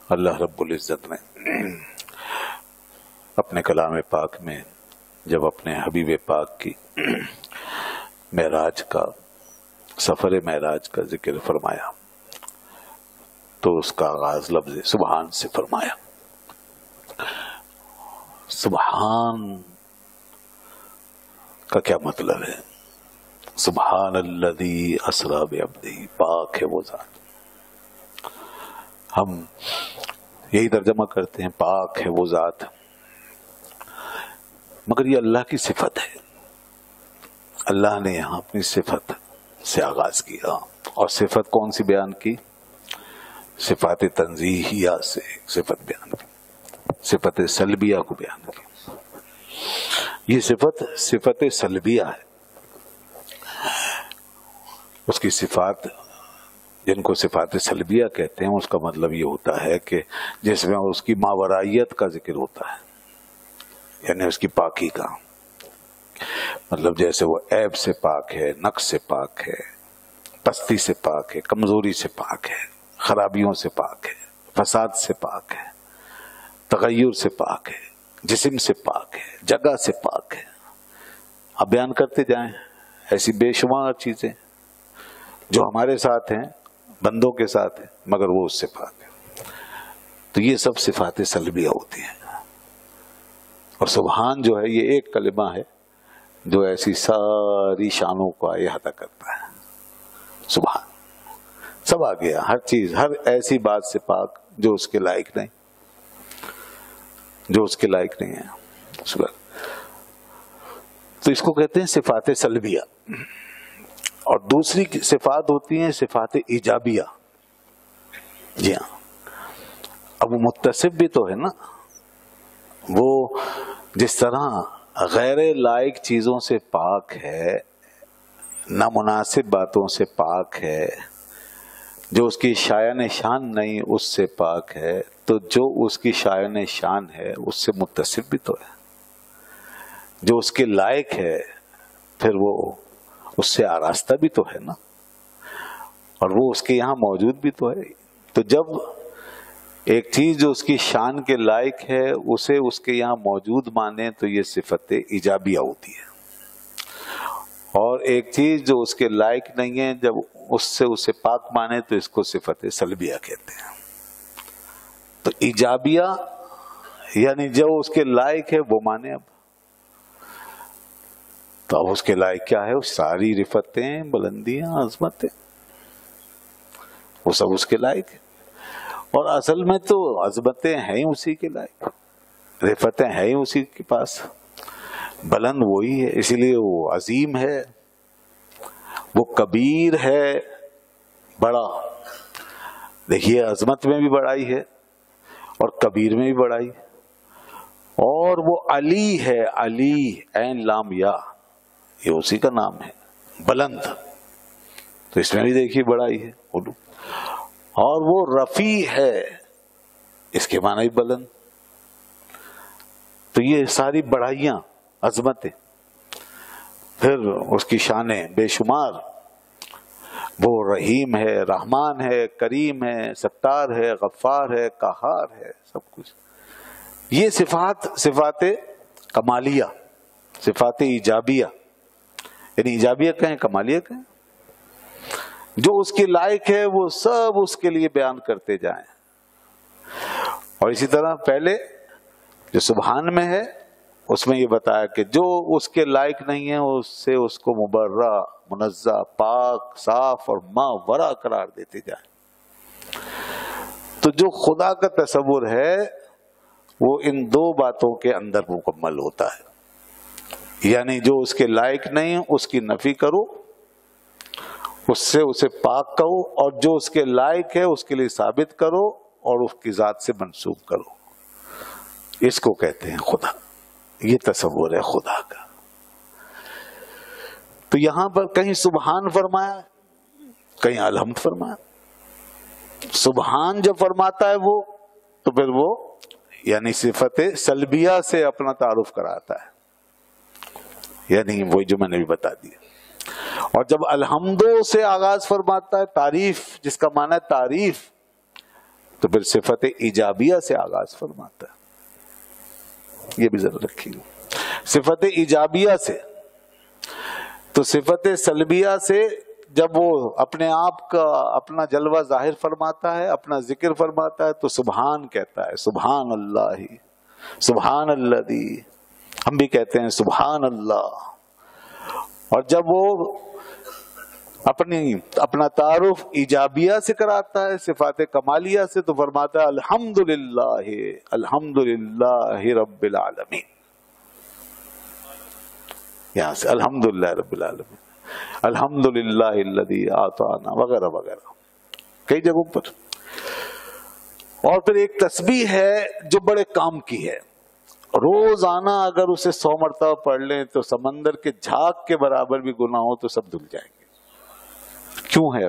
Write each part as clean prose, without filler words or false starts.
اللہ رب العزت نے اپنے کلام پاک میں جب اپنے حبیب پاک کی معراج کا سفر معراج کا ذکر فرمایا تو اس کا آغاز لفظ سبحان سے فرمایا۔ سبحان کا کیا مطلب ہے؟ سبحان الذی اسری بعبدہ، پاک ہے وہ ذات۔ ہم یہی ترجمہ کرتے ہیں پاک ہے وہ ذات، مگر یہ اللہ کی صفت ہے۔ اللہ نے یہاں اپنی صفت سے آغاز کیا، اور صفت کون سی بیان کی؟ صفات تنزیہیہ سے صفت بیان کی، صفت سلبیہ کو بیان کی۔ یہ صفت سلبیہ ہے۔ اس کی صفات جن کو صفات سلبیہ کہتے ہیں، اس کا مطلب یہ ہوتا ہے کہ جس میں اس کی ماورائیت کا ذکر ہوتا ہے، یعنی اس کی پاکی کا مطلب جیسے وہ عیب سے پاک ہے، نقص سے پاک ہے، پستی سے پاک ہے، کمزوری سے پاک ہے، خرابیوں سے پاک ہے، فساد سے پاک ہے، تغیر سے پاک ہے، جسم سے پاک ہے، جگہ سے پاک ہے۔ اب بیان کرتے جائیں ایسی بے شمار چیزیں جو ہمارے ساتھ ہیں، بندوں کے ساتھ ہیں، مگر وہ اس سے پاک ہے۔ تو یہ سب صفات سلبیہ ہوتی ہیں۔ اور سبحان جو ہے یہ ایک کلمہ ہے جو ایسی ساری شانوں کو احاطہ کرتا ہے۔ سبحان سب آ گیا، ہر چیز، ہر ایسی بات سے پاک جو اس کے لائق نہیں، جو اس کے لائق نہیں ہے۔ تو اس کو کہتے ہیں صفات سلبیہ۔ اور دوسری صفات ہوتی ہیں صفات ایجابیہ۔ جی ہاں، اب وہ متصف بھی تو ہے نا، وہ جس طرح غیر لائق چیزوں سے پاک ہے، نامناسب باتوں سے پاک ہے، جو اس کی شایان شان نہیں اس سے پاک ہے، تو جو اس کی شایان شان ہے اس سے متصف بھی تو ہے، جو اس کے لائق ہے پھر وہ اس سے آراستہ بھی تو ہے نا، اور وہ اس کے یہاں موجود بھی تو ہے۔ تو جب ایک چیز جو اس کی شان کے لائق ہے اسے اس کے یہاں موجود مانے تو یہ صفت ایجابیہ ہوتی ہے، اور ایک چیز جو اس کے لائق نہیں ہے جب اس سے اسے پاک مانے تو اس کو صفت سلبیہ کہتے ہیں۔ تو ایجابیہ یعنی جو اس کے لائق ہے وہ مانے۔ اب تو اب اس کے لائق کیا ہے؟ ساری رفتیں، بلندیاں، عظمتیں، وہ سب اس کے لائق ہے۔ اور اصل میں تو عظمتیں ہیں اسی کے لائق، رفتیں ہیں اسی کے پاس، بلند وہی ہے، اسی لیے وہ عظیم ہے، وہ کبیر ہے، بڑا۔ دیکھیے عظمت میں بھی بڑائی ہے اور کبیر میں بھی بڑائی ہے، اور وہ علی ہے، علی عین لام یا، یہ اسی کا نام ہے، بلند، تو اس میں بھی دیکھیے بڑائی ہے۔ اور وہ رفیع ہے، اس کے معنی بھی بلند۔ تو یہ ساری بڑائیاں، عظمتیں، پھر اس کی شانیں بے شمار، وہ رحیم ہے، رحمان ہے، کریم ہے، ستار ہے، غفار ہے، قہار ہے، سب کچھ۔ یہ صفات کمالیہ، صفات ایجابیہ، یعنی ایجابیہ کہیں کمالیہ کہیں، جو اس کے لائق ہے وہ سب اس کے لیے بیان کرتے جائیں۔ اور اسی طرح پہلے جو سبحان میں ہے اس میں یہ بتایا کہ جو اس کے لائق نہیں ہے اس سے اس کو مبرہ، منزہ، پاک، صاف اور ماورا قرار دیتے جائیں۔ تو جو خدا کا تصور ہے وہ ان دو باتوں کے اندر مکمل ہوتا ہے، یعنی جو اس کے لائق نہیں اس کی نفی کرو، اس سے اسے پاک کہو، اور جو اس کے لائق ہے اس کے لیے ثابت کرو اور اس کی ذات سے منسوب کرو۔ اس کو کہتے ہیں خدا، یہ تصور ہے خدا کا۔ تو یہاں پر کہیں سبحان فرمایا، کہیں الحمد فرمایا۔ سبحان جب فرماتا ہے وہ تو پھر وہ یعنی صفت سلبیہ سے اپنا تعارف کراتا ہے، یعنی وہی جو میں نے بھی بتا دیا۔ اور جب الحمدو سے آغاز فرماتا ہے، تعریف جس کا معنی ہے تعریف، تو پھر صفت ایجابیہ سے آغاز فرماتا ہے، یہ بھی ذرا رکھیے، صفت ایجابیہ سے۔ تو صفت سلبیہ سے جب وہ اپنے آپ کا اپنا جلوہ ظاہر فرماتا ہے، اپنا ذکر فرماتا ہے، تو سبحان کہتا ہے، سبحان اللہ، سبحان الذی، ہم بھی کہتے ہیں سبحان اللہ۔ اور جب وہ اپنا تعارف ایجابیہ سے کراتا ہے، صفات کمالیہ سے، تو فرماتا ہے الحمدللہ، الحمدللہ رب العالمین، یہاں سے الحمدللہ رب العالمین، الحمدللہ الذی آتانا، وغیرہ وغیرہ کئی جگہوں پر۔ اور پھر ایک تسبیح ہے جو بڑے کام کی ہے، روزانہ اگر اسے 100 مرتبہ پڑھ لیں تو سمندر کے جھاگ کے برابر بھی گناہ ہو تو سب دھل جائیں گے۔ کیوں ہے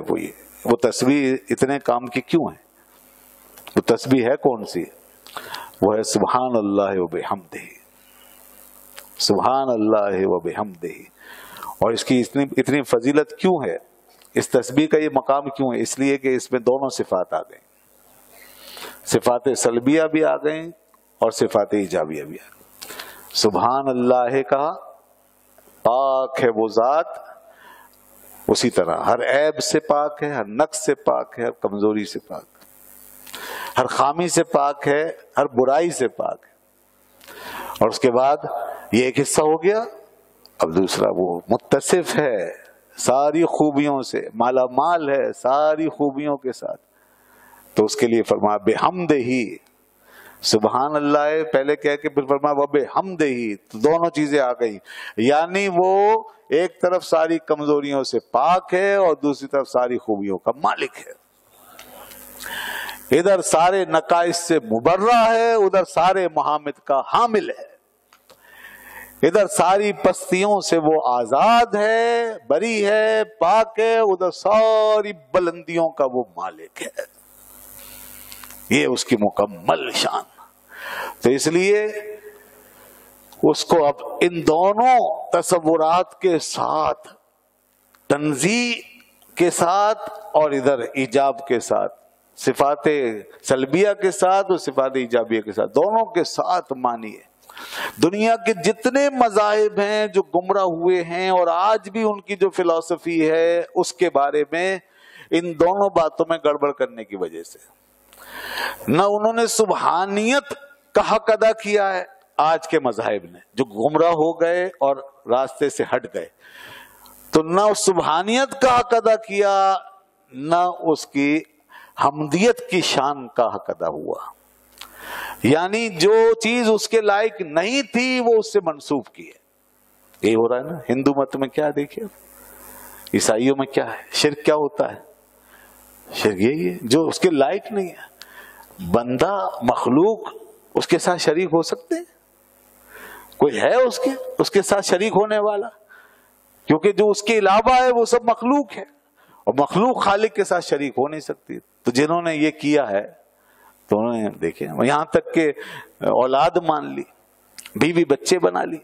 وہ تسبیح اتنے کام کی کیوں ہے؟ وہ تسبیح ہے کون سی؟ وہ ہے سبحان اللہ و بحمدہ، سبحان اللہ و بحمدہ۔ اور اس کی اتنی فضیلت کیوں ہے؟ اس تسبیح کا یہ مقام کیوں ہے؟ اس لیے کہ اس میں دونوں صفات آ گئیں، صفات سلبیہ بھی آ گئیں اور صفات ایجابیہ بھی آ گئیں۔ سبحان اللہ کہا، پاک ہے وہ ذات، اسی طرح ہر عیب سے پاک ہے، ہر نقص سے پاک ہے، ہر کمزوری سے پاک ہے، ہر خامی سے پاک ہے، ہر برائی سے پاک ہے۔ اور اس کے بعد یہ ایک حصہ ہو گیا، اب دوسرا وہ متصف ہے ساری خوبیوں سے، مالا مال ہے ساری خوبیوں کے ساتھ، تو اس کے لیے فرمایا بحمدہ، سبحان اللہ پہلے کہہ کے پھر فرمایا وبحمدہ، تو دونوں چیزیں آ گئی، یعنی وہ ایک طرف ساری کمزوریوں سے پاک ہے اور دوسری طرف ساری خوبیوں کا مالک ہے، ادھر سارے نقائص سے مبرہ ہے، ادھر سارے محامد کا حامل ہے، ادھر ساری پستیوں سے وہ آزاد ہے، بری ہے، پاک ہے، ادھر ساری بلندیوں کا وہ مالک ہے، یہ اس کی مکمل شان۔ تو اس لیے اس کو اب ان دونوں تصورات کے ساتھ، تنزیہ کے ساتھ اور ادھر ایجاب کے ساتھ، صفات سلبیہ کے ساتھ اور صفات ایجابیہ کے ساتھ، دونوں کے ساتھ مانیے۔ دنیا کے جتنے مذاہب ہیں جو گمراہ ہوئے ہیں اور آج بھی ان کی جو فلسفی ہے اس کے بارے میں ان دونوں باتوں میں گڑبڑ کرنے کی وجہ سے، نہ انہوں نے سبحانیت کا حق ادا کیا ہے، آج کے مذاہب نے جو گمراہ ہو گئے اور راستے سے ہٹ گئے، تو نہ اس سبحانیت کا حق ادا کیا، نہ اس کی حمدیت کی شان کا حق ادا ہوا، یعنی جو چیز اس کے لائق نہیں تھی وہ اس سے منسوب کی ہے۔ یہ ہو رہا ہے نا ہندو مت میں، کیا دیکھیے عیسائیوں میں کیا ہے، شرک کیا ہوتا ہے، شرک یہی ہے جو اس کے لائق نہیں ہے، بندہ مخلوق اس کے ساتھ شریک ہو سکتے ہیں؟ کوئی ہے اس کے ساتھ شریک ہونے والا؟ کیونکہ جو اس کے علاوہ ہے وہ سب مخلوق ہے، اور مخلوق خالق کے ساتھ شریک ہو نہیں سکتی۔ تو جنہوں نے یہ کیا ہے تو انہوں نے دیکھے یہاں تک کہ اولاد مان لی، بیوی بچے بنا لی،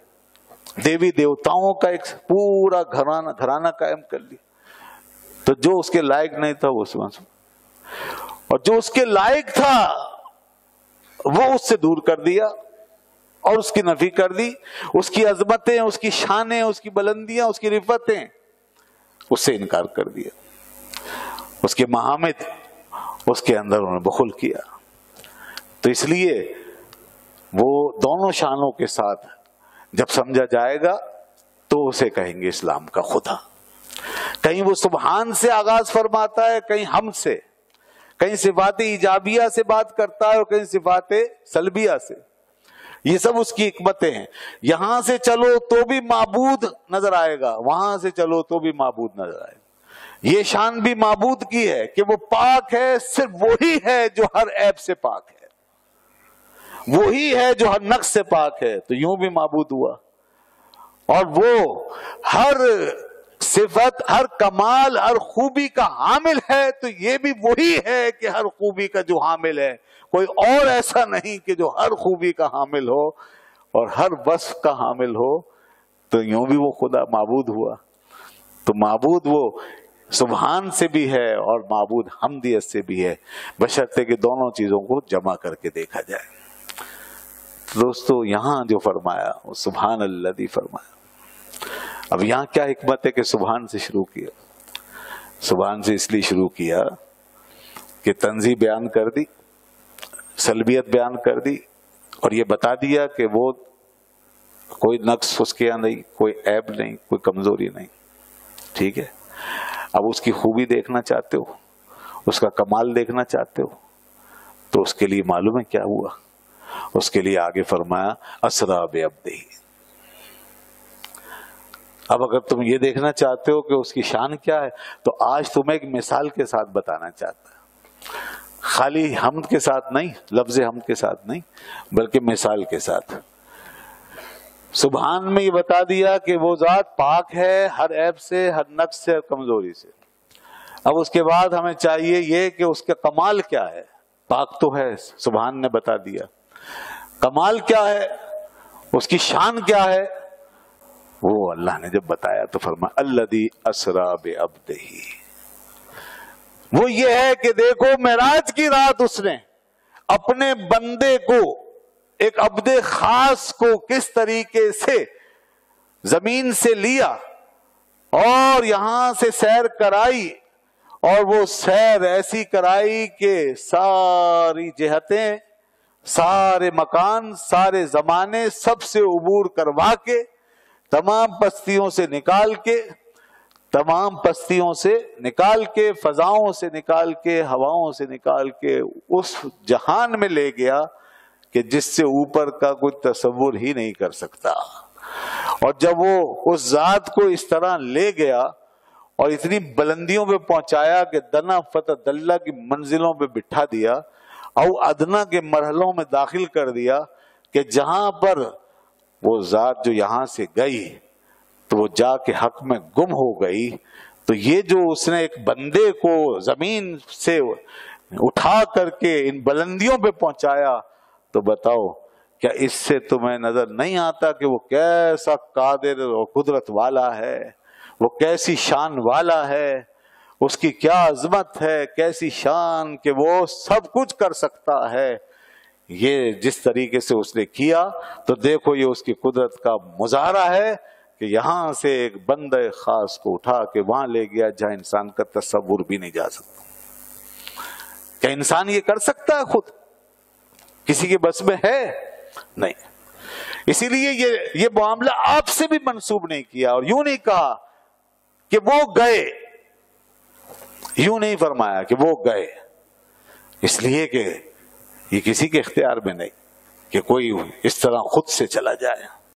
دیوی دیوتاؤں کا ایک پورا گھرانہ قائم کر لی، تو جو اس کے لائق نہیں تھا وہ سمجھ، اور جو اس کے لائق تھا وہ اس سے دور کر دیا اور اس کی نفی کر دی، اس کی عظمتیں، اس کی شانیں، اس کی بلندیاں، اس کی رفتیں، اس سے انکار کر دیا، اس کے محامد، اس کے اندر انہوں نے بخل کیا۔ تو اس لیے وہ دونوں شانوں کے ساتھ جب سمجھا جائے گا تو اسے کہیں گے اسلام کا خدا۔ کہیں وہ سبحان سے آغاز فرماتا ہے، کہیں ہم سے، کہیں صفات ایجابیہ سے بات کرتا ہے اور کہیں صفات سلبیہ سے، یہ سب اس کی حکمتیں ہیں۔ یہاں سے چلو تو بھی معبود نظر آئے گا، وہاں سے چلو تو بھی معبود نظر آئے گا۔ یہ شان بھی معبود کی ہے کہ وہ پاک ہے، صرف وہی ہے جو ہر عیب سے پاک ہے، وہی ہے جو ہر نقص سے پاک ہے، تو یوں بھی معبود ہوا۔ اور وہ ہر صفت، ہر کمال، ہر خوبی کا حامل ہے، تو یہ بھی وہی ہے کہ ہر خوبی کا جو حامل ہے، کوئی اور ایسا نہیں کہ جو ہر خوبی کا حامل ہو اور ہر وصف کا حامل ہو، تو یوں بھی وہ خدا معبود ہوا۔ تو معبود وہ سبحان سے بھی ہے اور معبود حمدیت سے بھی ہے، بشرطے کہ دونوں چیزوں کو جمع کر کے دیکھا جائے۔ دوستو یہاں جو فرمایا وہ سبحان الذی فرمایا۔ اب یہاں کیا حکمت ہے کہ سبحان سے شروع کیا؟ سبحان سے اس لیے شروع کیا کہ تنزیہ بیان کر دی، سلبیت بیان کر دی، اور یہ بتا دیا کہ وہ کوئی نقص اس کے یہاں نہیں، کوئی عیب نہیں، کوئی کمزوری نہیں، ٹھیک ہے۔ اب اس کی خوبی دیکھنا چاہتے ہو، اس کا کمال دیکھنا چاہتے ہو، تو اس کے لیے معلوم ہے کیا ہوا؟ اس کے لیے آگے فرمایا اسرا بعبدہ۔ اب اگر تم یہ دیکھنا چاہتے ہو کہ اس کی شان کیا ہے، تو آج تمہیں ایک مثال کے ساتھ بتانا چاہتا ہے، خالی حمد کے ساتھ نہیں، لفظ حمد کے ساتھ نہیں، بلکہ مثال کے ساتھ۔ سبحان میں یہ بتا دیا کہ وہ ذات پاک ہے ہر عیب سے، ہر نقص سے، ہر کمزوری سے۔ اب اس کے بعد ہمیں چاہیے یہ کہ اس کا کمال کیا ہے۔ پاک تو ہے، سبحان نے بتا دیا، کمال کیا ہے، اس کی شان کیا ہے، وہ اللہ نے جب بتایا تو فرمایا الذی اسرا بعبدہ۔ وہ یہ ہے کہ دیکھو معراج کی رات اس نے اپنے بندے کو، ایک عبد خاص کو کس طریقے سے زمین سے لیا اور یہاں سے سیر کرائی، اور وہ سیر ایسی کرائی کہ ساری جہتیں، سارے مکان، سارے زمانے، سب سے عبور کروا کے، تمام پستیوں سے نکال کے، تمام پستیوں سے نکال کے، فضاؤں سے نکال کے، ہواؤں سے نکال کے اس جہان میں لے گیا کہ جس سے اوپر کا کوئی تصور ہی نہیں کر سکتا۔ اور جب وہ اس ذات کو اس طرح لے گیا اور اتنی بلندیوں پہ پہنچایا کہ دنا فتح دلہ کی منزلوں پہ بٹھا دیا، او ادنا کے مرحلوں میں داخل کر دیا کہ جہاں پر وہ ذات جو یہاں سے گئی تو وہ جا کے حق میں گم ہو گئی، تو یہ جو اس نے ایک بندے کو زمین سے اٹھا کر کے ان بلندیوں پہ پہنچایا، تو بتاؤ کیا اس سے تمہیں نظر نہیں آتا کہ وہ کیسا قادر اور قدرت والا ہے، وہ کیسی شان والا ہے، اس کی کیا عظمت ہے، کیسی شان کہ وہ سب کچھ کر سکتا ہے۔ یہ جس طریقے سے اس نے کیا تو دیکھو یہ اس کی قدرت کا مظاہرہ ہے کہ یہاں سے ایک بندہ خاص کو اٹھا کے وہاں لے گیا جہاں انسان کا تصور بھی نہیں جا سکتا۔ کیا انسان یہ کر سکتا ہے؟ خود کسی کے بس میں ہے؟ نہیں۔ اسی لیے یہ معاملہ آپ سے بھی منسوب نہیں کیا، اور یوں نہیں کہا کہ وہ گئے، یوں نہیں فرمایا کہ وہ گئے، اس لیے کہ یہ کسی کے اختیار میں نہیں کہ کوئی اس طرح خود سے چلا جائے۔